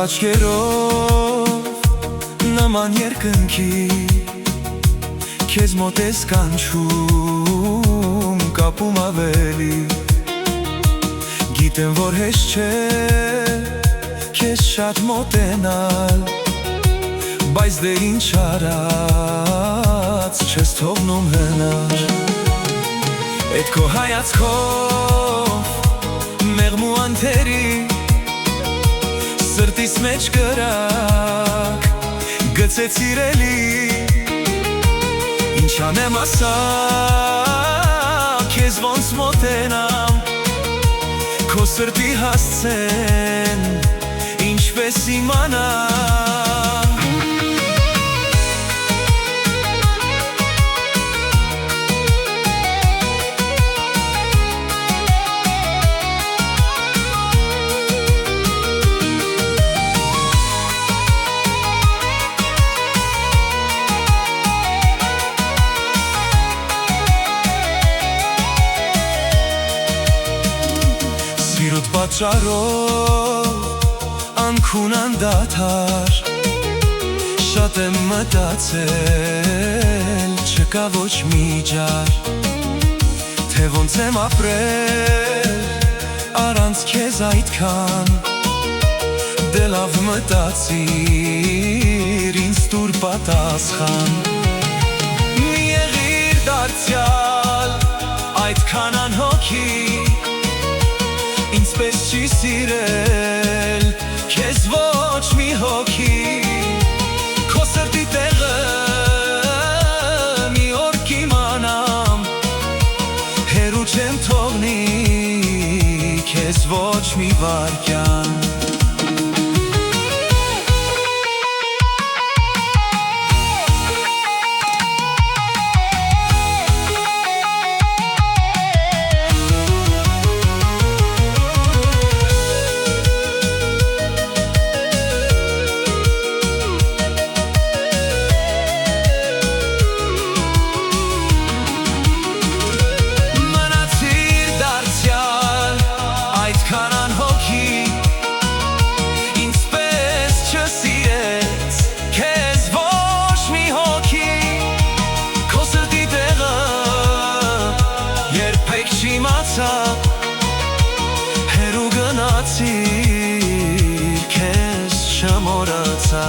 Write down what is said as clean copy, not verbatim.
աչքերով նման երկնքի քեզ մոտ ես կանչում կապում ավելի գիտեմ որ հեշտ չէ քեզ շատ մոտենալ բայց դե ինչ արած չես թողնում հնար Էդ քո հայացքով մեղմ ու անթերի Սրտիս մեջ կրակ գցեց իրելի Ինչ անեմ ասա քեզ ոնց մոտենամ Քո սրտի հասցեն ինչպես իմանամ Սիրուտ պատճառով անքուն անդադար Շատ եմ մտածել չկա ոչ մի ջար Թե ոնց եմ ապրել առանց քեզ այդքան Դե լավ մտածիր ինձ տուր պատասխան Մի եղիր դարձյալ այդքան անհոգի Ինձպես չի սիրել քեզ ոչ մի հոգի Քո սրտի տեղը մի օր կիմանամ Հեռու չեմ թողնի քեզ ոչ մի վայրկյան Հերու գնացիր քեզ չմոռացա